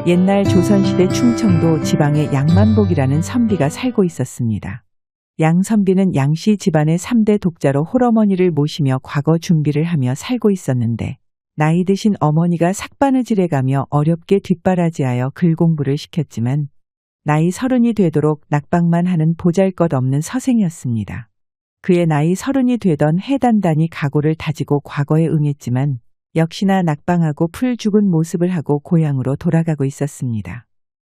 옛날 조선시대 충청도 지방에 양만복이라는 선비가 살고 있었습니다. 양선비는 양씨 집안의 3대 독자로 홀어머니를 모시며 과거 준비를 하며 살고 있었는데 나이 드신 어머니가 삭바느질에 가며 어렵게 뒷바라지하여 글 공부를 시켰지만 나이 30이 되도록 낙방만 하는 보잘것없는 서생이었습니다. 그의 나이 30이 되던 해 단단히 각오를 다지고 과거에 응했지만 역시나 낙방하고 풀 죽은 모습을 하고 고향으로 돌아가고 있었습니다.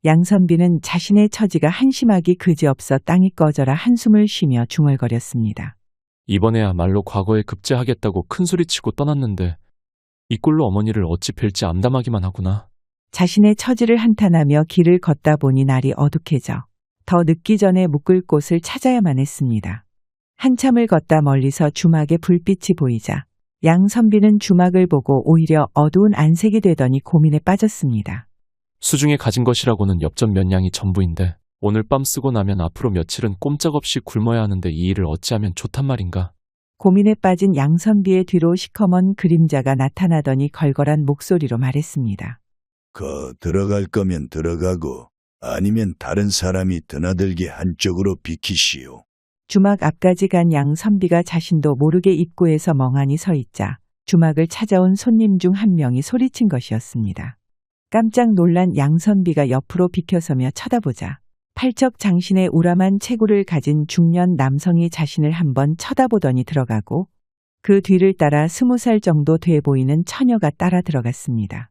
양선비는 자신의 처지가 한심하기 그지없어 땅이 꺼져라 한숨을 쉬며 중얼거렸습니다. 이번에야말로 과거에 급제하겠다고 큰소리치고 떠났는데 이 꼴로 어머니를 어찌 뵐지 암담하기만 하구나. 자신의 처지를 한탄하며 길을 걷다 보니 날이 어둑해져 더 늦기 전에 묵을 곳을 찾아야만 했습니다. 한참을 걷다 멀리서 주막에 불빛이 보이자 양선비는 주막을 보고 오히려 어두운 안색이 되더니 고민에 빠졌습니다. 수중에 가진 것이라고는 엽전 몇 양이 전부인데 오늘 밤 쓰고 나면 앞으로 며칠은 꼼짝없이 굶어야 하는데 이 일을 어찌하면 좋단 말인가. 고민에 빠진 양선비의 뒤로 시커먼 그림자가 나타나더니 걸걸한 목소리로 말했습니다. 들어갈 거면 들어가고 아니면 다른 사람이 드나들게 한쪽으로 비키시오. 주막 앞까지 간 양선비가 자신도 모르게 입구에서 멍하니 서 있자 주막을 찾아온 손님 중 한 명이 소리친 것이었습니다. 깜짝 놀란 양선비가 옆으로 비켜서며 쳐다보자 팔척 장신의 우람한 체구를 가진 중년 남성이 자신을 한번 쳐다보더니 들어가고 그 뒤를 따라 20살 정도 돼 보이는 처녀가 따라 들어갔습니다.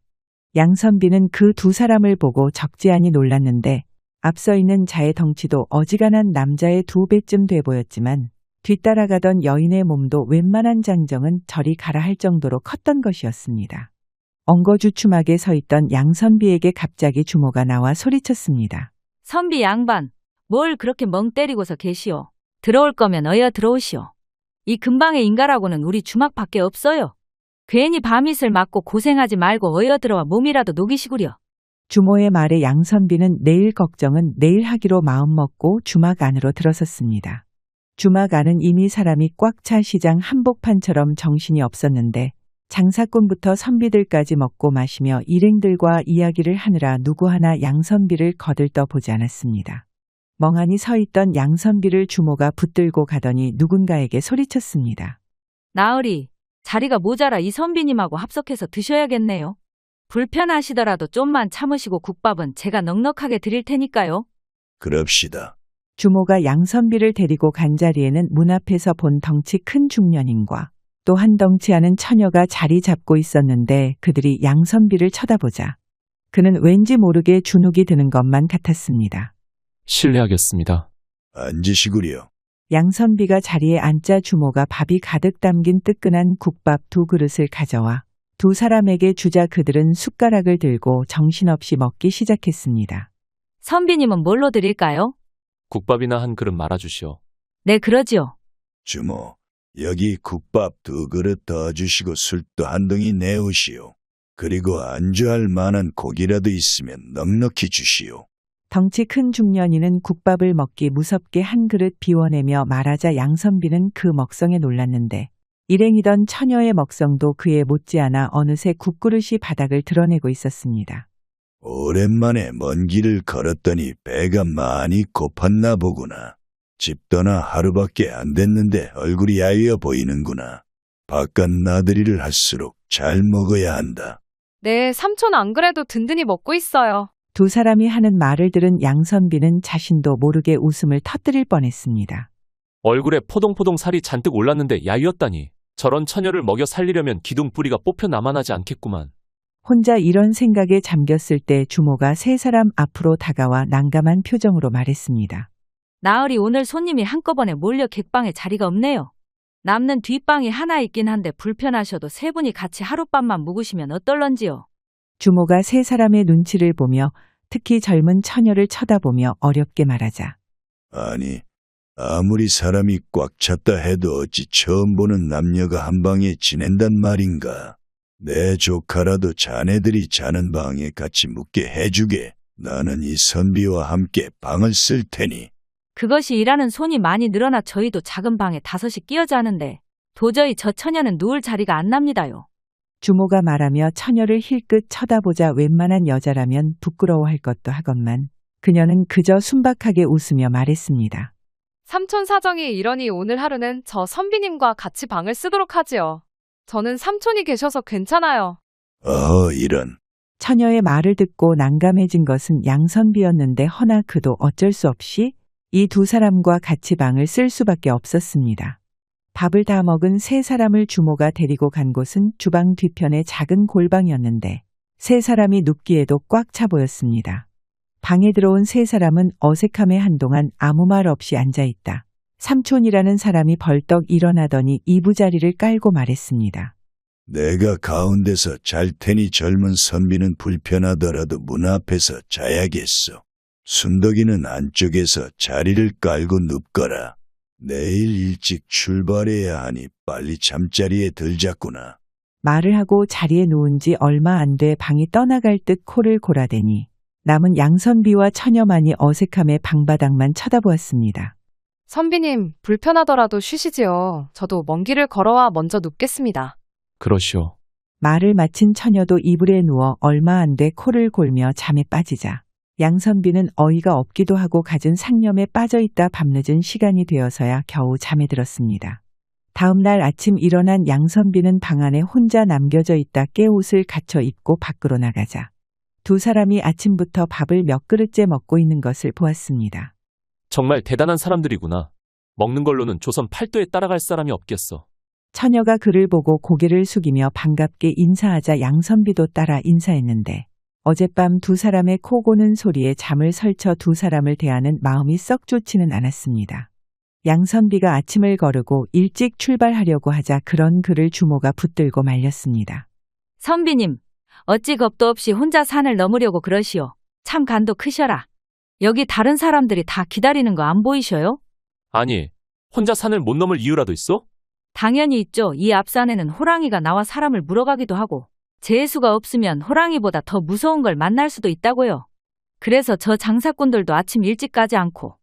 양선비는 그 두 사람을 보고 적지 않이 놀랐는데 앞서 있는 자의 덩치도 어지간한 남자의 2배쯤 돼 보였지만 뒤따라가던 여인의 몸도 웬만한 장정은 저리 가라 할 정도로 컸던 것이었습니다. 엉거주춤하게 서 있던 양선비에게 갑자기 주모가 나와 소리쳤습니다. 선비 양반, 뭘 그렇게 멍 때리고서 계시오. 들어올 거면 어여 들어오시오. 이 근방의 인가라고는 우리 주막밖에 없어요. 괜히 밤이슬 맞고 고생하지 말고 어여 들어와 몸이라도 녹이시구려. 주모의 말에 양선비는 내일 걱정은 내일 하기로 마음먹고 주막 안으로 들어섰습니다. 주막 안은 이미 사람이 꽉 차 시장 한복판처럼 정신이 없었는데 장사꾼부터 선비들까지 먹고 마시며 일행들과 이야기를 하느라 누구 하나 양선비를 거들떠보지 않았습니다. 멍하니 서 있던 양선비를 주모가 붙들고 가더니 누군가에게 소리쳤습니다. 나으리, 자리가 모자라 이 선비님하고 합석해서 드셔야겠네요. 불편하시더라도 좀만 참으시고 국밥은 제가 넉넉하게 드릴 테니까요. 그럽시다. 주모가 양선비를 데리고 간 자리에는 문 앞에서 본 덩치 큰 중년인과 또 한 덩치 하는 처녀가 자리 잡고 있었는데 그들이 양선비를 쳐다보자 그는 왠지 모르게 주눅이 드는 것만 같았습니다. 실례하겠습니다. 앉으시구려. 양선비가 자리에 앉자 주모가 밥이 가득 담긴 뜨끈한 국밥 2그릇을 가져와 두 사람에게 주자 그들은 숟가락을 들고 정신없이 먹기 시작했습니다. 선비님은 뭘로 드릴까요? 국밥이나 한 그릇 말아주시오. 네, 그러지요. 주모, 여기 국밥 2그릇 더 주시고 술도 한 덩이 내오시오. 그리고 안주할 만한 고기라도 있으면 넉넉히 주시오. 덩치 큰 중년이는 국밥을 먹기 무섭게 한 그릇 비워내며 말하자 양선비는 그 먹성에 놀랐는데 일행이던 처녀의 먹성도 그에 못지않아 어느새 국그릇이 바닥을 드러내고 있었습니다. 오랜만에 먼 길을 걸었더니 배가 많이 고팠나 보구나. 집 떠나 하루밖에 안 됐는데 얼굴이 야위어 보이는구나. 바깥 나들이를 할수록 잘 먹어야 한다. 네, 삼촌 안 그래도 든든히 먹고 있어요. 두 사람이 하는 말을 들은 양선비는 자신도 모르게 웃음을 터뜨릴 뻔했습니다. 얼굴에 포동포동 살이 잔뜩 올랐는데 야위었다니. 저런 처녀를 먹여 살리려면 기둥 뿌리가 뽑혀 남아나지 않겠구만. 혼자 이런 생각에 잠겼을 때 주모가 세 사람 앞으로 다가와 난감한 표정으로 말했습니다. 나으리, 오늘 손님이 한꺼번에 몰려 객방에 자리가 없네요. 남는 뒷방이 하나 있긴 한데 불편하셔도 세 분이 같이 하룻밤만 묵으시면 어떨런지요. 주모가 세 사람의 눈치를 보며 특히 젊은 처녀를 쳐다보며 어렵게 말하자. 아니, 아무리 사람이 꽉 찼다 해도 어찌 처음 보는 남녀가 한 방에 지낸단 말인가. 내 조카라도 자네들이 자는 방에 같이 묵게 해주게. 나는 이 선비와 함께 방을 쓸 테니. 그것이 일하는 손이 많이 늘어나 저희도 작은 방에 5이 끼어 자는데 도저히 저 처녀는 누울 자리가 안 납니다요. 주모가 말하며 처녀를 힐끗 쳐다보자 웬만한 여자라면 부끄러워할 것도 하건만 그녀는 그저 순박하게 웃으며 말했습니다. 삼촌 사정이 이러니 오늘 하루는 저 선비님과 같이 방을 쓰도록 하지요. 저는 삼촌이 계셔서 괜찮아요. 이런. 처녀의 말을 듣고 난감해진 것은 양선비였는데 허나 그도 어쩔 수 없이 이 두 사람과 같이 방을 쓸 수밖에 없었습니다. 밥을 다 먹은 세 사람을 주모가 데리고 간 곳은 주방 뒤편의 작은 골방이었는데 세 사람이 눕기에도 꽉 차 보였습니다. 방에 들어온 세 사람은 어색함에 한동안 아무 말 없이 앉아있다. 삼촌이라는 사람이 벌떡 일어나더니 이부자리를 깔고 말했습니다. 내가 가운데서 잘 테니 젊은 선비는 불편하더라도 문 앞에서 자야겠소. 순덕이는 안쪽에서 자리를 깔고 눕거라. 내일 일찍 출발해야 하니 빨리 잠자리에 들자꾸나. 말을 하고 자리에 누운 지 얼마 안 돼 방이 떠나갈 듯 코를 골아대니 남은 양선비와 처녀만이 어색함에 방바닥만 쳐다보았습니다. 선비님, 불편하더라도 쉬시지요. 저도 먼 길을 걸어와 먼저 눕겠습니다. 그러시오. 말을 마친 처녀도 이불에 누워 얼마 안 돼 코를 골며 잠에 빠지자 양선비는 어이가 없기도 하고 갖은 상념에 빠져있다 밤늦은 시간이 되어서야 겨우 잠에 들었습니다. 다음 날 아침 일어난 양선비는 방 안에 혼자 남겨져 있다 깨옷을 갖춰 입고 밖으로 나가자 두 사람이 아침부터 밥을 몇 그릇째 먹고 있는 것을 보았습니다. 정말 대단한 사람들이구나. 먹는 걸로는 조선 팔도에 따라갈 사람이 없겠어. 처녀가 그를 보고 고개를 숙이며 반갑게 인사하자 양선비도 따라 인사했는데 어젯밤 두 사람의 코 고는 소리에 잠을 설쳐 두 사람을 대하는 마음이 썩 좋지는 않았습니다. 양선비가 아침을 거르고 일찍 출발하려고 하자 그런 그를 주모가 붙들고 말렸습니다. 선비님, 어찌 겁도 없이 혼자 산을 넘으려고 그러시오. 참 간도 크셔라. 여기 다른 사람들이 다 기다리는 거 안 보이셔요? 아니, 혼자 산을 못 넘을 이유라도 있어? 당연히 있죠. 이 앞산에는 호랑이가 나와 사람을 물어가기도 하고 재수가 없으면 호랑이보다 더 무서운 걸 만날 수도 있다고요. 그래서 저 장사꾼들도 아침 일찍 가지 않고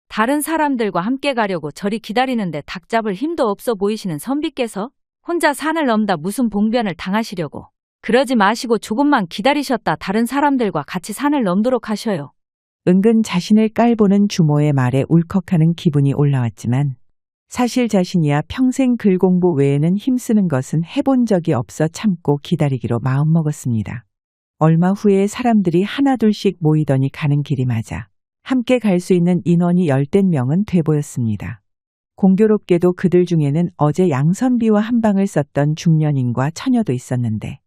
다른 사람들과 함께 가려고 저리 기다리는데 닭 잡을 힘도 없어 보이시는 선비께서 혼자 산을 넘다 무슨 봉변을 당하시려고. 그러지 마시고 조금만 기다리셨다 다른 사람들과 같이 산을 넘도록 하셔요. 은근 자신을 깔보는 주모의 말에 울컥하는 기분이 올라왔지만 사실 자신이야 평생 글 공부 외에는 힘쓰는 것은 해본 적이 없어 참고 기다리기로 마음먹었습니다. 얼마 후에 사람들이 하나둘씩 모이더니 가는 길이 맞아 함께 갈 수 있는 인원이 열댓 명은 돼 보였습니다. 공교롭게도 그들 중에는 어제 양선비와 한 방을 썼던 중년인과 처녀도 있었는데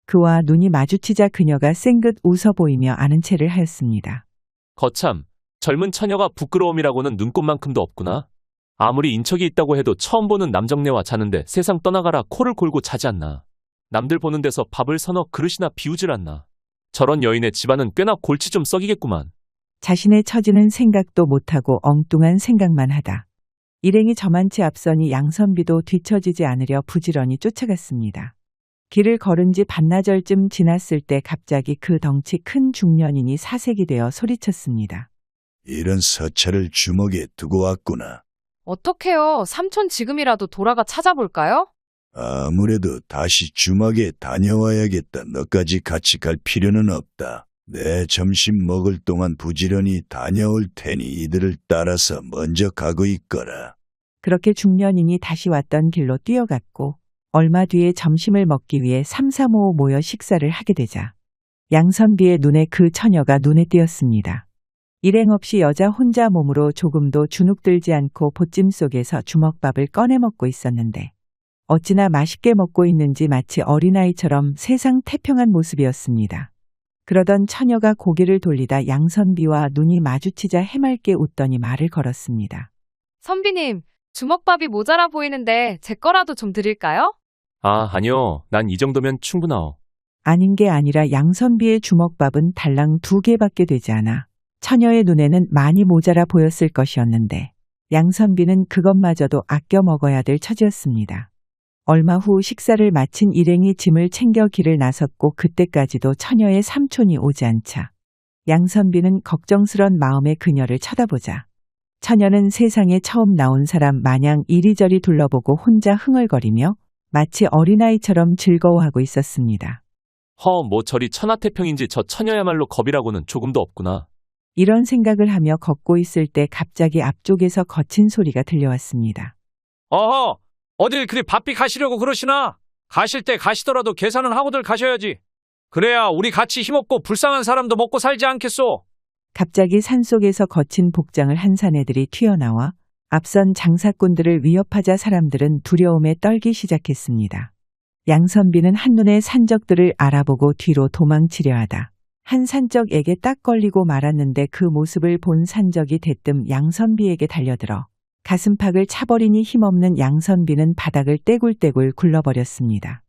그와 눈이 마주치자 그녀가 쌩긋 웃어 보이며 아는 체를 하였습니다. 거참, 젊은 처녀가 부끄러움이라고는 눈꼽만큼도 없구나. 아무리 인척이 있다고 해도 처음 보는 남정네와 자는데 세상 떠나가라 코를 골고 자지 않나. 남들 보는 데서 밥을 서너 그릇이나 비우질 않나. 저런 여인의 집안은 꽤나 골치 좀 썩이겠구만. 자신의 처지는 생각도 못하고 엉뚱한 생각만 하다. 일행이 저만치 앞서니 양선비도 뒤처지지 않으려 부지런히 쫓아갔습니다. 길을 걸은 지 반나절쯤 지났을 때 갑자기 그 덩치 큰 중년인이 사색이 되어 소리쳤습니다. 이런 서찰을 주먹에 두고 왔구나. 어떡해요? 삼촌 지금이라도 돌아가 찾아볼까요? 아무래도 다시 주막에 다녀와야겠다. 너까지 같이 갈 필요는 없다. 내 점심 먹을 동안 부지런히 다녀올 테니 이들을 따라서 먼저 가고 있거라. 그렇게 중년인이 다시 왔던 길로 뛰어갔고 얼마 뒤에 점심을 먹기 위해 삼삼오오 모여 식사를 하게 되자 양선비의 눈에 그 처녀가 눈에 띄었습니다. 일행 없이 여자 혼자 몸으로 조금도 주눅들지 않고 보찜 속에서 주먹밥을 꺼내 먹고 있었는데 어찌나 맛있게 먹고 있는지 마치 어린아이처럼 세상 태평한 모습이었습니다. 그러던 처녀가 고개를 돌리다 양선비와 눈이 마주치자 해맑게 웃더니 말을 걸었습니다. 선비님, 주먹밥이 모자라 보이는데 제 거라도 좀 드릴까요? 아니요. 난 이 정도면 충분하오. 아닌 게 아니라 양선비의 주먹밥은 달랑 2개밖에 되지 않아 처녀의 눈에는 많이 모자라 보였을 것이었는데 양선비는 그것마저도 아껴 먹어야 될 처지였습니다. 얼마 후 식사를 마친 일행이 짐을 챙겨 길을 나섰고 그때까지도 처녀의 삼촌이 오지 않자 양선비는 걱정스런 마음에 그녀를 쳐다보자 처녀는 세상에 처음 나온 사람 마냥 이리저리 둘러보고 혼자 흥얼거리며 마치 어린아이처럼 즐거워하고 있었습니다. 뭐 저리 천하태평인지 저 처녀야말로 겁이라고는 조금도 없구나. 이런 생각을 하며 걷고 있을 때 갑자기 앞쪽에서 거친 소리가 들려왔습니다. 어허, 어딜 그리 바삐 가시려고 그러시나? 가실 때 가시더라도 계산은 하고들 가셔야지. 그래야 우리 같이 힘없고 불쌍한 사람도 먹고 살지 않겠소? 갑자기 산속에서 거친 복장을 한 사내들이 튀어나와 앞선 장사꾼들을 위협하자 사람들은 두려움에 떨기 시작했습니다. 양선비는 한눈에 산적들을 알아보고 뒤로 도망치려 하다 한 산적에게 딱 걸리고 말았는데 그 모습을 본 산적이 대뜸 양선비에게 달려들어 가슴팍을 차버리니 힘없는 양선비는 바닥을 떼굴떼굴 굴러버렸습니다.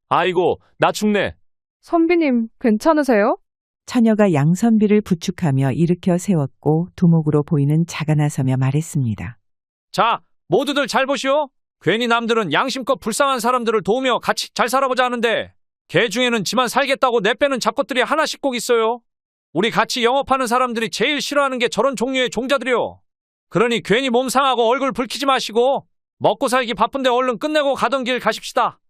아이고, 나 죽네. 선비님, 괜찮으세요? 처녀가 양선비를 부축하며 일으켜 세웠고 두목으로 보이는 자가 나서며 말했습니다. 자, 모두들 잘 보시오. 괜히 남들은 양심껏 불쌍한 사람들을 도우며 같이 잘 살아보자 하는데 개 중에는 지만 살겠다고 내빼는 잡것들이 하나씩 꼭 있어요. 우리 같이 영업하는 사람들이 제일 싫어하는 게 저런 종류의 종자들이요. 그러니 괜히 몸 상하고 얼굴 붉히지 마시고 먹고 살기 바쁜데 얼른 끝내고 가던 길 가십시다.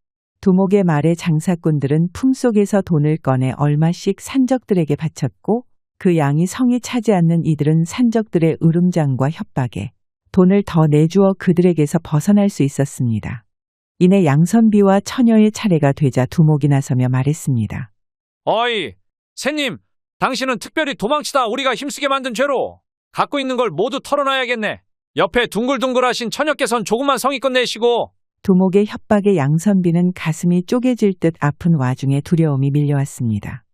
두목의 말에 장사꾼들은 품속에서 돈을 꺼내 얼마씩 산적들에게 바쳤고 그 양이 성이 차지 않는 이들은 산적들의 으름장과 협박에 돈을 더 내주어 그들에게서 벗어날 수 있었습니다. 이내 양선비와 처녀의 차례가 되자 두목이 나서며 말했습니다. 어이, 새님, 당신은 특별히 도망치다 우리가 힘쓰게 만든 죄로 갖고 있는 걸 모두 털어놔야겠네. 옆에 둥글둥글하신 처녀께선 조금만 성의껏 내시고. 두목의 협박에 양선비는 가슴이 쪼개질 듯 아픈 와중에 두려움이 밀려왔습니다.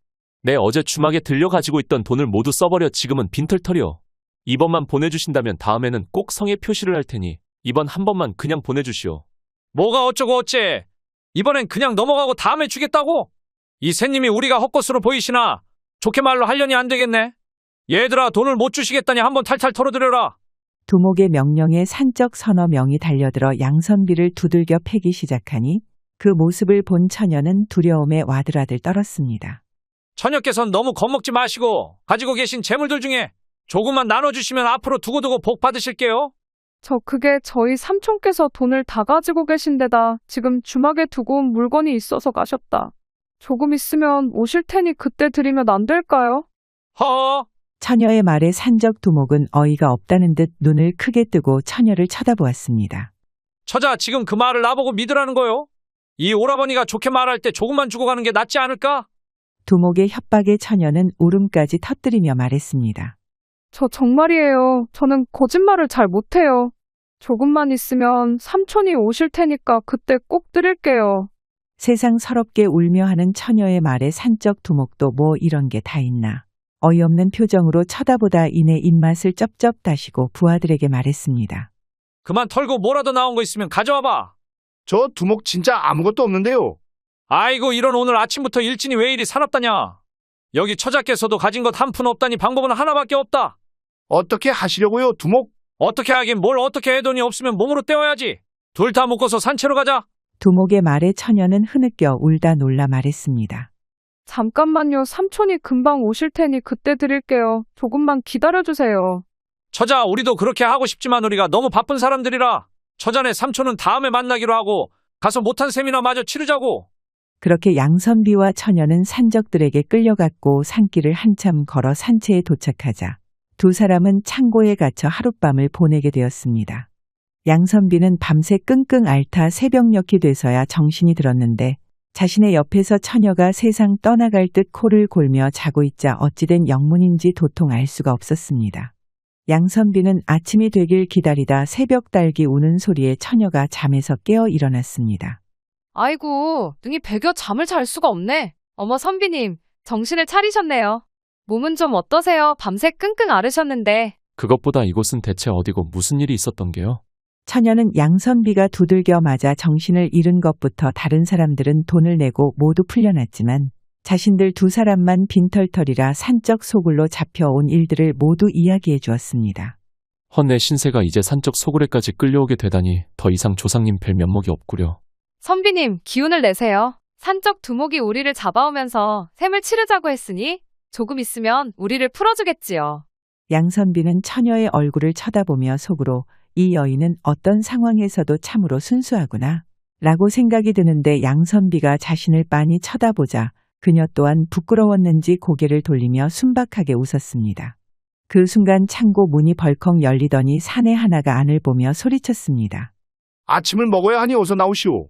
내 어제 주막에 들려 가지고 있던 돈을 모두 써버려 지금은 빈털터리요. 이번만 보내주신다면 다음에는 꼭 성의 표시를 할 테니 이번 한 번만 그냥 보내주시오. 뭐가 어쩌고 어째. 이번엔 그냥 넘어가고 다음에 주겠다고? 이 새님이 우리가 헛것으로 보이시나 좋게 말로 하려니 안 되겠네. 얘들아, 돈을 못 주시겠다니 한번 탈탈 털어드려라. 두목의 명령에 산적 서너 명이 달려들어 양선비를 두들겨 패기 시작하니 그 모습을 본 처녀는 두려움에 와들와들 떨었습니다. 처녀께선 너무 겁먹지 마시고 가지고 계신 재물들 중에 조금만 나눠주시면 앞으로 두고두고 복 받으실게요. 그게 저희 삼촌께서 돈을 다 가지고 계신 데다 지금 주막에 두고 온 물건이 있어서 가셨다. 조금 있으면 오실 테니 그때 드리면 안 될까요? 허, 처녀의 말에 산적 두목은 어이가 없다는 듯 눈을 크게 뜨고 처녀를 쳐다보았습니다. 처자, 지금 그 말을 나보고 믿으라는 거요? 이 오라버니가 좋게 말할 때 조금만 주고 가는 게 낫지 않을까? 두목의 협박에 처녀는 울음까지 터뜨리며 말했습니다. 저 정말이에요. 저는 거짓말을 잘 못해요. 조금만 있으면 삼촌이 오실 테니까 그때 꼭 드릴게요. 세상 서럽게 울며 하는 처녀의 말에 산적 두목도 뭐 이런 게 다 있나. 어이없는 표정으로 쳐다보다 이내 입맛을 쩝쩝 다시고 부하들에게 말했습니다. 그만 털고 뭐라도 나온 거 있으면 가져와봐. 저 두목 진짜 아무것도 없는데요. 아이고, 이런 오늘 아침부터 일진이 왜 이리 사납다냐. 여기 처자께서도 가진 것 한 푼 없다니 방법은 하나밖에 없다. 어떻게 하시려고요, 두목? 어떻게 하긴 뭘 어떻게 해. 돈이 없으면 몸으로 떼어야지. 둘 다 묶어서 산채로 가자. 두목의 말에 처녀는 흐느껴 울다 놀라 말했습니다. 잠깐만요. 삼촌이 금방 오실 테니 그때 드릴게요. 조금만 기다려주세요. 처자, 우리도 그렇게 하고 싶지만 우리가 너무 바쁜 사람들이라 처자네 삼촌은 다음에 만나기로 하고 가서 못한 셈이나 마저 치르자고. 그렇게 양선비와 처녀는 산적들에게 끌려갔고 산길을 한참 걸어 산채에 도착하자 두 사람은 창고에 갇혀 하룻밤을 보내게 되었습니다. 양선비는 밤새 끙끙 앓다 새벽녘이 돼서야 정신이 들었는데 자신의 옆에서 처녀가 세상 떠나갈 듯 코를 골며 자고 있자 어찌된 영문인지 도통 알 수가 없었습니다. 양선비는 아침이 되길 기다리다 새벽 딸기 우는 소리에 처녀가 잠에서 깨어 일어났습니다. 아이고, 능이 배겨 잠을 잘 수가 없네. 어머 선비님, 정신을 차리셨네요. 몸은 좀 어떠세요? 밤새 끙끙 앓으셨는데. 그것보다 이곳은 대체 어디고 무슨 일이 있었던 게요? 처녀는 양선비가 두들겨 맞아 정신을 잃은 것부터 다른 사람들은 돈을 내고 모두 풀려났지만 자신들 두 사람만 빈털터리라 산적 소굴로 잡혀온 일들을 모두 이야기해 주었습니다. 헛내 신세가 이제 산적 소굴에까지 끌려오게 되다니 더 이상 조상님 뵐 면목이 없구려. 선비님, 기운을 내세요. 산적 두목이 우리를 잡아오면서 셈을 치르자고 했으니 조금 있으면 우리를 풀어주겠지요. 양선비는 처녀의 얼굴을 쳐다보며 속으로 이 여인은 어떤 상황에서도 참으로 순수하구나. 라고 생각이 드는데 양선비가 자신을 빤히 쳐다보자 그녀 또한 부끄러웠는지 고개를 돌리며 순박하게 웃었습니다. 그 순간 창고 문이 벌컥 열리더니 사내 하나가 안을 보며 소리쳤습니다. 아침을 먹어야 하니 어서 나오시오.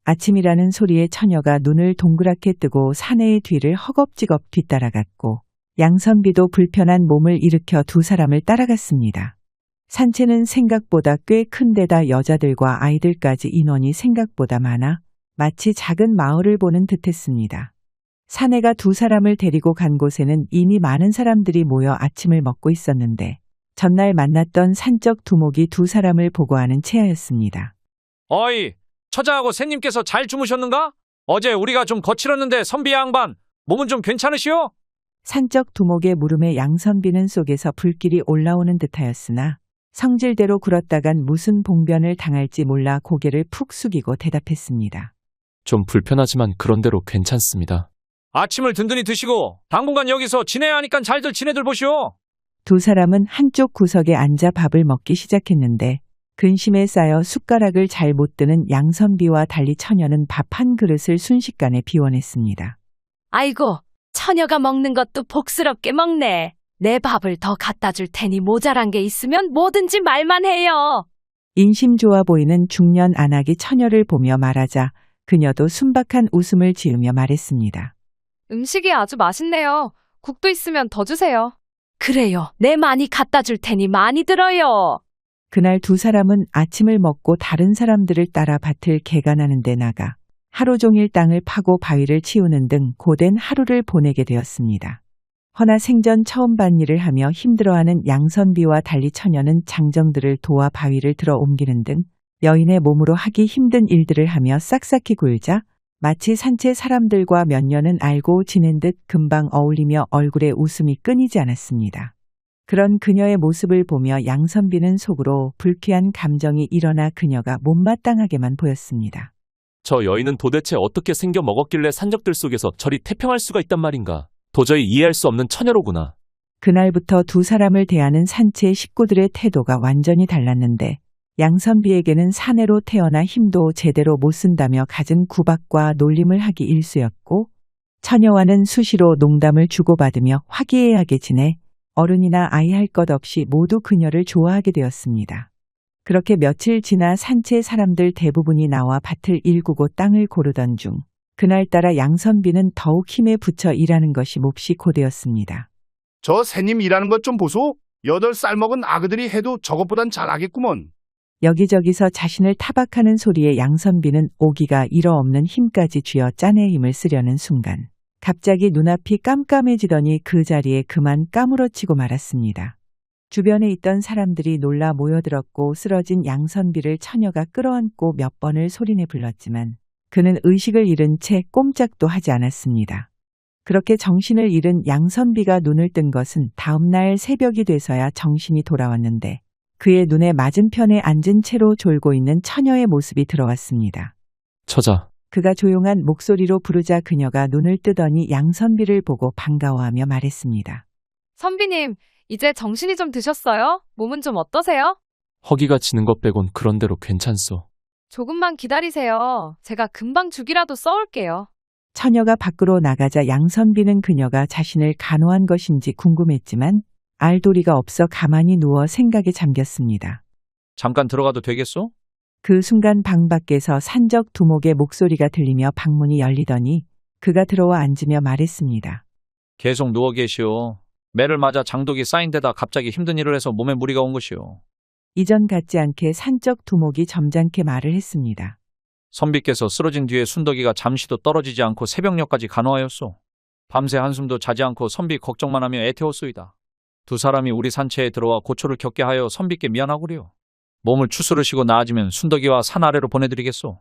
아침이라는 소리에 처녀가 눈을 동그랗게 뜨고 사내의 뒤를 허겁지겁 뒤따라갔고 양선비도 불편한 몸을 일으켜 두 사람을 따라갔습니다. 산채는 생각보다 꽤 큰 데다 여자들과 아이들까지 인원이 생각보다 많아 마치 작은 마을을 보는 듯했습니다. 사내가 두 사람을 데리고 간 곳에는 이미 많은 사람들이 모여 아침을 먹고 있었는데 전날 만났던 산적 두목이 두 사람을 보고하는 체하였습니다. 어이, 처자하고 새님께서 잘 주무셨는가? 어제 우리가 좀 거칠었는데 선비 양반, 몸은 좀 괜찮으시오? 산적 두목의 물음에 양선비는 속에서 불길이 올라오는 듯하였으나 성질대로 굴었다간 무슨 봉변을 당할지 몰라 고개를 푹 숙이고 대답했습니다. 좀 불편하지만 그런대로 괜찮습니다. 아침을 든든히 드시고 당분간 여기서 지내야 하니까 잘들 지내들 보시오. 두 사람은 한쪽 구석에 앉아 밥을 먹기 시작했는데 근심에 쌓여 숟가락을 잘 못 드는 양선비와 달리 처녀는 밥 한 그릇을 순식간에 비워냈습니다. 아이고, 처녀가 먹는 것도 복스럽게 먹네. 내 밥을 더 갖다 줄 테니 모자란 게 있으면 뭐든지 말만 해요. 인심 좋아 보이는 중년 안악이 처녀를 보며 말하자 그녀도 순박한 웃음을 지으며 말했습니다. 음식이 아주 맛있네요. 국도 있으면 더 주세요. 그래요. 내 많이 갖다 줄 테니 많이 들어요. 그날 두 사람은 아침을 먹고 다른 사람들을 따라 밭을 개간하는 데 나가 하루 종일 땅을 파고 바위를 치우는 등 고된 하루를 보내게 되었습니다. 허나 생전 처음 밭일을 하며 힘들어하는 양선비와 달리 처녀는 장정들을 도와 바위를 들어 옮기는 등 여인의 몸으로 하기 힘든 일들을 하며 싹싹이 굴자 마치 산채 사람들과 몇 년은 알고 지낸 듯 금방 어울리며 얼굴에 웃음이 끊이지 않았습니다. 그런 그녀의 모습을 보며 양선비는 속으로 불쾌한 감정이 일어나 그녀가 못마땅하게만 보였습니다. 저 여인은 도대체 어떻게 생겨 먹었길래 산적들 속에서 저리 태평할 수가 있단 말인가. 도저히 이해할 수 없는 처녀로구나. 그날부터 두 사람을 대하는 산채 식구들의 태도가 완전히 달랐는데 양선비에게는 사내로 태어나 힘도 제대로 못 쓴다며 갖은 구박과 놀림을 하기 일쑤였고 처녀와는 수시로 농담을 주고받으며 화기애애하게 지내 어른이나 아이 할 것 없이 모두 그녀를 좋아하게 되었습니다. 그렇게 며칠 지나 산채 사람들 대부분이 나와 밭을 일구고 땅을 고르던 중 그날따라 양선비는 더욱 힘에 붙여 일하는 것이 몹시 고되었습니다. 저 새님 일하는 것 좀 보소. 8살 먹은 아그들이 해도 저것보단 잘하겠구먼. 여기저기서 자신을 타박하는 소리에 양선비는 오기가 이러없는 힘까지 쥐어 짠의 힘을 쓰려는 순간 갑자기 눈앞이 깜깜해지더니 그 자리에 그만 까무러치고 말았습니다. 주변에 있던 사람들이 놀라 모여들었고 쓰러진 양선비를 처녀가 끌어안고 몇 번을 소리내 불렀지만 그는 의식을 잃은 채 꼼짝도 하지 않았습니다. 그렇게 정신을 잃은 양선비가 눈을 뜬 것은 다음 날 새벽이 돼서야 정신이 돌아왔는데 그의 눈에 맞은편에 앉은 채로 졸고 있는 처녀의 모습이 들어왔습니다. 처자. 그가 조용한 목소리로 부르자 그녀가 눈을 뜨더니 양선비를 보고 반가워하며 말했습니다. 선비님, 이제 정신이 좀 드셨어요? 몸은 좀 어떠세요? 허기가 지는 것 빼곤 그런대로 괜찮소. 조금만 기다리세요. 제가 금방 죽이라도 써올게요. 처녀가 밖으로 나가자 양선비는 그녀가 자신을 간호한 것인지 궁금했지만 알 도리가 없어 가만히 누워 생각에 잠겼습니다. 잠깐 들어가도 되겠소? 그 순간 방 밖에서 산적 두목의 목소리가 들리며 방문이 열리더니 그가 들어와 앉으며 말했습니다. 계속 누워 계시오. 매를 맞아 장독이 쌓인 데다 갑자기 힘든 일을 해서 몸에 무리가 온 것이오. 이전 같지 않게 산적 두목이 점잖게 말을 했습니다. 선비께서 쓰러진 뒤에 순덕이가 잠시도 떨어지지 않고 새벽녘까지 간호하였소. 밤새 한숨도 자지 않고 선비 걱정만 하며 애태웠소이다. 두 사람이 우리 산채에 들어와 고초를 겪게 하여 선비께 미안하구려. 몸을 추스르시고 나아지면 순덕이와 산 아래로 보내드리겠소.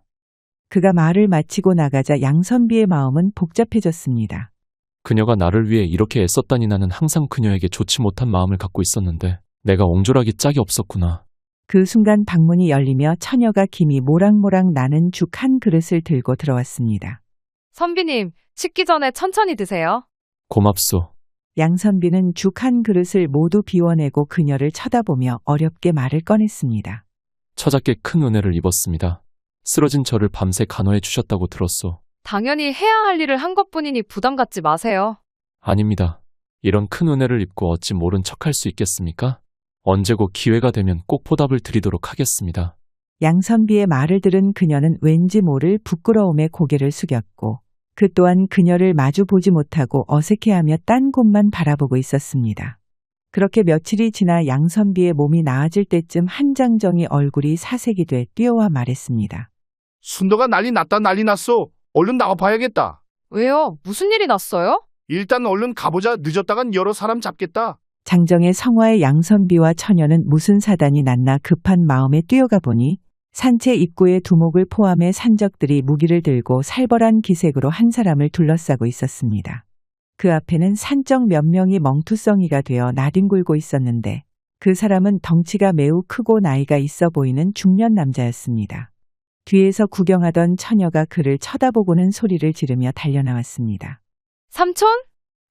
그가 말을 마치고 나가자 양선비의 마음은 복잡해졌습니다. 그녀가 나를 위해 이렇게 애썼다니 나는 항상 그녀에게 좋지 못한 마음을 갖고 있었는데 내가 옹졸하기 짝이 없었구나. 그 순간 방문이 열리며 처녀가 김이 모락모락 나는 죽 한 그릇을 들고 들어왔습니다. 선비님, 식기 전에 천천히 드세요. 고맙소. 양선비는 죽 한 그릇을 모두 비워내고 그녀를 쳐다보며 어렵게 말을 꺼냈습니다. 처자께 큰 은혜를 입었습니다. 쓰러진 저를 밤새 간호해 주셨다고 들었소. 당연히 해야 할 일을 한 것뿐이니 부담 갖지 마세요. 아닙니다. 이런 큰 은혜를 입고 어찌 모른 척할 수 있겠습니까? 언제고 기회가 되면 꼭 보답을 드리도록 하겠습니다. 양선비의 말을 들은 그녀는 왠지 모를 부끄러움에 고개를 숙였고 그 또한 그녀를 마주 보지 못하고 어색해하며 딴 곳만 바라보고 있었습니다. 그렇게 며칠이 지나 양선비의 몸이 나아질 때쯤 한장정이 얼굴이 사색이 돼 뛰어와 말했습니다. 순덕아 난리 났다 난리 났어. 얼른 나가봐야겠다. 왜요? 무슨 일이 났어요? 일단 얼른 가보자. 늦었다간 여러 사람 잡겠다. 장정의 성화의 양선비와 처녀는 무슨 사단이 났나 급한 마음에 뛰어가 보니 산채 입구에 두목을 포함해 산적들이 무기를 들고 살벌한 기색으로 한 사람을 둘러싸고 있었습니다. 그 앞에는 산적 몇 명이 멍투성이가 되어 나뒹굴고 있었는데 그 사람은 덩치가 매우 크고 나이가 있어 보이는 중년 남자였습니다. 뒤에서 구경하던 처녀가 그를 쳐다보고는 소리를 지르며 달려나왔습니다. 삼촌?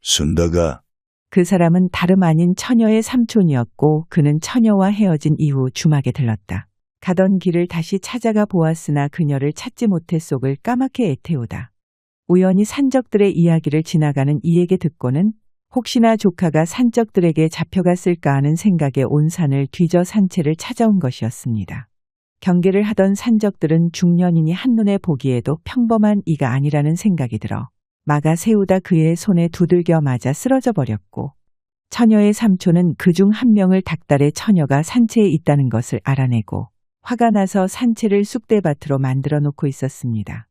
순덕아, 그 사람은 다름 아닌 처녀의 삼촌이었고 그는 처녀와 헤어진 이후 주막에 들렀다. 가던 길을 다시 찾아가 보았으나 그녀를 찾지 못해 속을 까맣게 애태우다. 우연히 산적들의 이야기를 지나가는 이에게 듣고는 혹시나 조카가 산적들에게 잡혀갔을까 하는 생각에 온 산을 뒤져 산채를 찾아온 것이었습니다. 경계를 하던 산적들은 중년인이 한눈에 보기에도 평범한 이가 아니라는 생각이 들어 막아 세우다 그의 손에 두들겨 맞아 쓰러져 버렸고 처녀의 삼촌은 그중 한 명을 닥달해 처녀가 산채에 있다는 것을 알아내고 화가 나서 산채를 쑥대밭으로 만들어 놓고 있었습니다.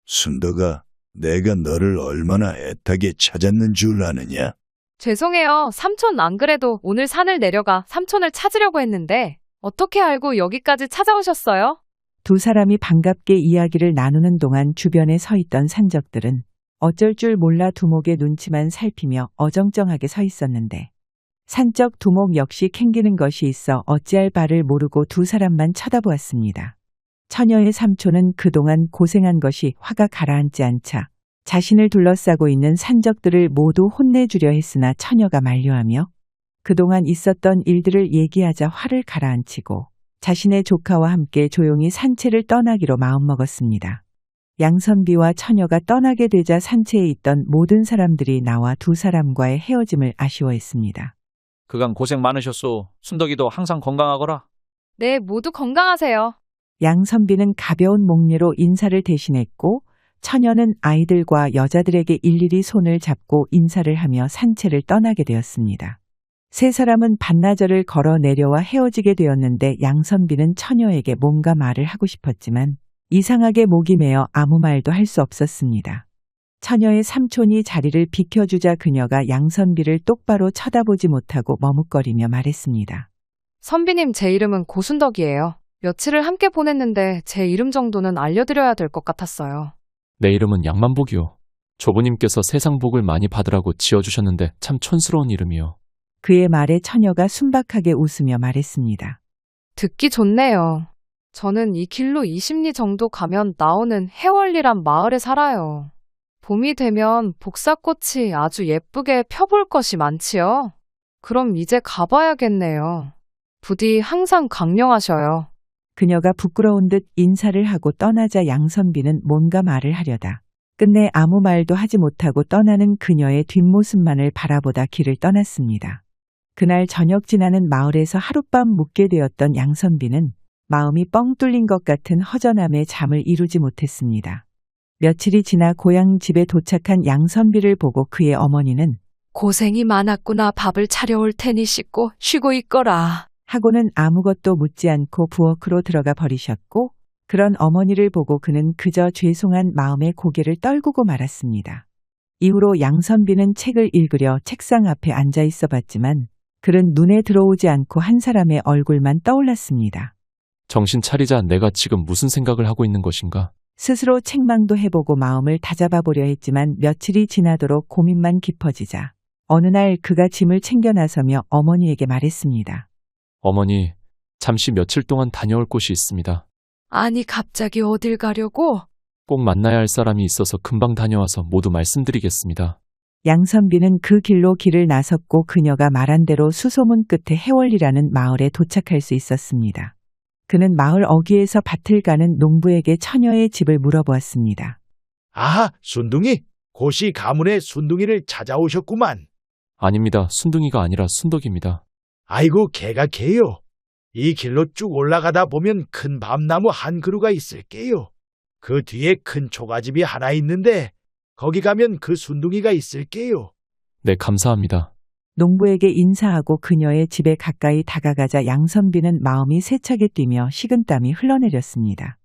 순덕아, 내가 너를 얼마나 애타게 찾았는 줄 아느냐? 죄송해요. 삼촌 안 그래도 오늘 산을 내려가 삼촌을 찾으려고 했는데 어떻게 알고 여기까지 찾아오셨어요? 두 사람이 반갑게 이야기를 나누는 동안 주변에 서 있던 산적들은 어쩔 줄 몰라 두목의 눈치만 살피며 어정쩡하게 서 있었는데 산적 두목 역시 캥기는 것이 있어 어찌할 바를 모르고 두 사람만 쳐다보았습니다. 처녀의 삼촌은 그동안 고생한 것이 화가 가라앉지 않자 자신을 둘러싸고 있는 산적들을 모두 혼내주려 했으나 처녀가 만류하며 그동안 있었던 일들을 얘기하자 화를 가라앉히고 자신의 조카와 함께 조용히 산채를 떠나기로 마음먹었습니다. 양선비와 처녀가 떠나게 되자 산채에 있던 모든 사람들이 나와 두 사람과의 헤어짐을 아쉬워했습니다. 그간 고생 많으셨소. 순덕이도 항상 건강하거라. 네, 모두 건강하세요. 양선비는 가벼운 목례로 인사를 대신했고 처녀는 아이들과 여자들에게 일일이 손을 잡고 인사를 하며 산채를 떠나게 되었습니다. 세 사람은 반나절을 걸어 내려와 헤어지게 되었는데 양선비는 처녀에게 뭔가 말을 하고 싶었지만 이상하게 목이 메어 아무 말도 할 수 없었습니다. 처녀의 삼촌이 자리를 비켜주자 그녀가 양선비를 똑바로 쳐다보지 못하고 머뭇거리며 말했습니다. 선비님, 제 이름은 고순덕이에요. 며칠을 함께 보냈는데 제 이름 정도는 알려드려야 될 것 같았어요. 내 이름은 양만복이요. 조부님께서 세상 복을 많이 받으라고 지어주셨는데 참 촌스러운 이름이요. 그의 말에 처녀가 순박하게 웃으며 말했습니다. 듣기 좋네요. 저는 이 길로 20리 정도 가면 나오는 해월리란 마을에 살아요. 봄이 되면 복사꽃이 아주 예쁘게 펴볼 것이 많지요. 그럼 이제 가봐야겠네요. 부디 항상 강령하셔요. 그녀가 부끄러운 듯 인사를 하고 떠나자 양선비는 뭔가 말을 하려다 끝내 아무 말도 하지 못하고 떠나는 그녀의 뒷모습만을 바라보다 길을 떠났습니다. 그날 저녁 지나는 마을에서 하룻밤 묵게 되었던 양선비는 마음이 뻥 뚫린 것 같은 허전함에 잠을 이루지 못했습니다. 며칠이 지나 고향 집에 도착한 양선비를 보고 그의 어머니는 고생이 많았구나. 밥을 차려올 테니 씻고 쉬고 있거라. 하고는 아무것도 묻지 않고 부엌으로 들어가 버리셨고 그런 어머니를 보고 그는 그저 죄송한 마음에 고개를 떨구고 말았습니다. 이후로 양선비는 책을 읽으려 책상 앞에 앉아 있어 봤지만 글은 눈에 들어오지 않고 한 사람의 얼굴만 떠올랐습니다. 정신 차리자. 내가 지금 무슨 생각을 하고 있는 것인가? 스스로 책망도 해보고 마음을 다잡아 보려 했지만 며칠이 지나도록 고민만 깊어지자 어느 날 그가 짐을 챙겨 나서며 어머니에게 말했습니다. 어머니, 잠시 며칠 동안 다녀올 곳이 있습니다. 아니, 갑자기 어딜 가려고? 꼭 만나야 할 사람이 있어서 금방 다녀와서 모두 말씀드리겠습니다. 양선비는 그 길로 길을 나섰고 그녀가 말한 대로 수소문 끝에 해월리라는 마을에 도착할 수 있었습니다. 그는 마을 어귀에서 밭을 가는 농부에게 처녀의 집을 물어보았습니다. 아하, 순둥이. 고시 가문의 순둥이를 찾아오셨구만. 아닙니다. 순둥이가 아니라 순덕입니다. 아이고, 개가 개요. 이 길로 쭉 올라가다 보면 큰 밤나무 한 그루가 있을게요. 그 뒤에 큰 초가집이 하나 있는데 거기 가면 그 순둥이가 있을게요. 네, 감사합니다. 농부에게 인사하고 그녀의 집에 가까이 다가가자 양선비는 마음이 세차게 뛰며 식은땀이 흘러내렸습니다.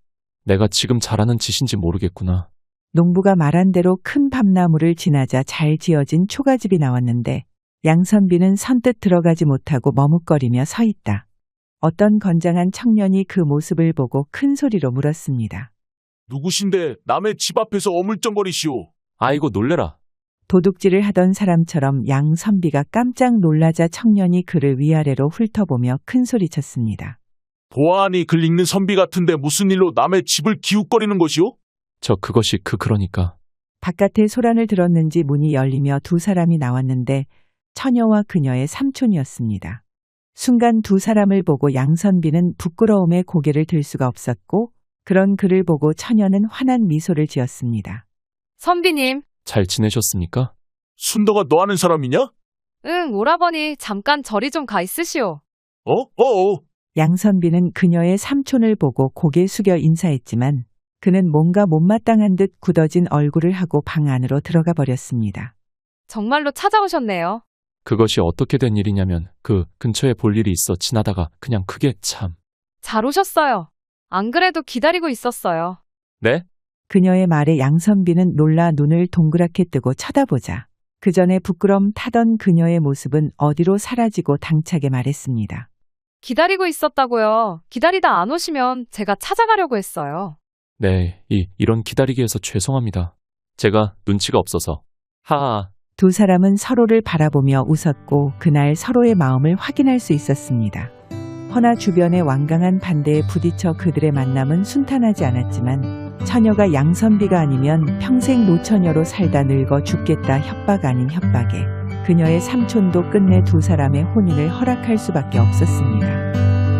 내가 지금 잘하는 짓인지 모르겠구나. 농부가 말한 대로 큰 밤나무를 지나자 잘 지어진 초가집이 나왔는데 양선비는 선뜻 들어가지 못하고 머뭇거리며 서 있다. 어떤 건장한 청년이 그 모습을 보고 큰 소리로 물었습니다. 누구신데 남의 집 앞에서 어물쩡거리시오? 아이고 놀래라. 도둑질을 하던 사람처럼 양선비가 깜짝 놀라자 청년이 그를 위아래로 훑어보며 큰 소리쳤습니다. 보아하니 글 읽는 선비 같은데 무슨 일로 남의 집을 기웃거리는 것이오? 저 그것이 그러니까. 바깥에 소란을 들었는지 문이 열리며 두 사람이 나왔는데 처녀와 그녀의 삼촌이었습니다. 순간 두 사람을 보고 양선비는 부끄러움에 고개를 들 수가 없었고 그런 그를 보고 처녀는 환한 미소를 지었습니다. 선비님. 잘 지내셨습니까? 순덕아, 너 아는 사람이냐? 응, 오라버니 잠깐 저리 좀 가 있으시오. 양선비는 그녀의 삼촌을 보고 고개 숙여 인사했지만 그는 뭔가 못마땅한 듯 굳어진 얼굴을 하고 방 안으로 들어가 버렸습니다. 정말로 찾아오셨네요. 그것이 어떻게 된 일이냐면 그 근처에 볼 일이 있어 지나다가 그냥 그게 참. 잘 오셨어요. 안 그래도 기다리고 있었어요. 네? 그녀의 말에 양선비는 놀라 눈을 동그랗게 뜨고 쳐다보자 그 전에 부끄럼 타던 그녀의 모습은 어디로 사라지고 당차게 말했습니다. 기다리고 있었다고요. 기다리다 안 오시면 제가 찾아가려고 했어요. 네, 이런 기다리게 해서 죄송합니다. 제가 눈치가 없어서. 하하. 두 사람은 서로를 바라보며 웃었고 그날 서로의 마음을 확인할 수 있었습니다. 허나 주변의 완강한 반대에 부딪혀 그들의 만남은 순탄하지 않았지만 처녀가 양선비가 아니면 평생 노처녀로 살다 늙어 죽겠다 협박 아닌 협박에 그녀의 삼촌도 끝내 두 사람의 혼인을 허락할 수밖에 없었습니다.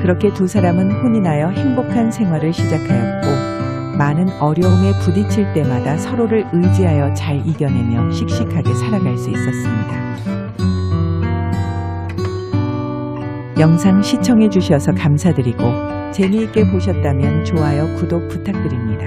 그렇게 두 사람은 혼인하여 행복한 생활을 시작하였고 많은 어려움에 부딪힐 때마다 서로를 의지하여 잘 이겨내며 씩씩하게 살아갈 수 있었습니다. 영상 시청해 주셔서 감사드리고 재미있게 보셨다면 좋아요, 구독 부탁드립니다.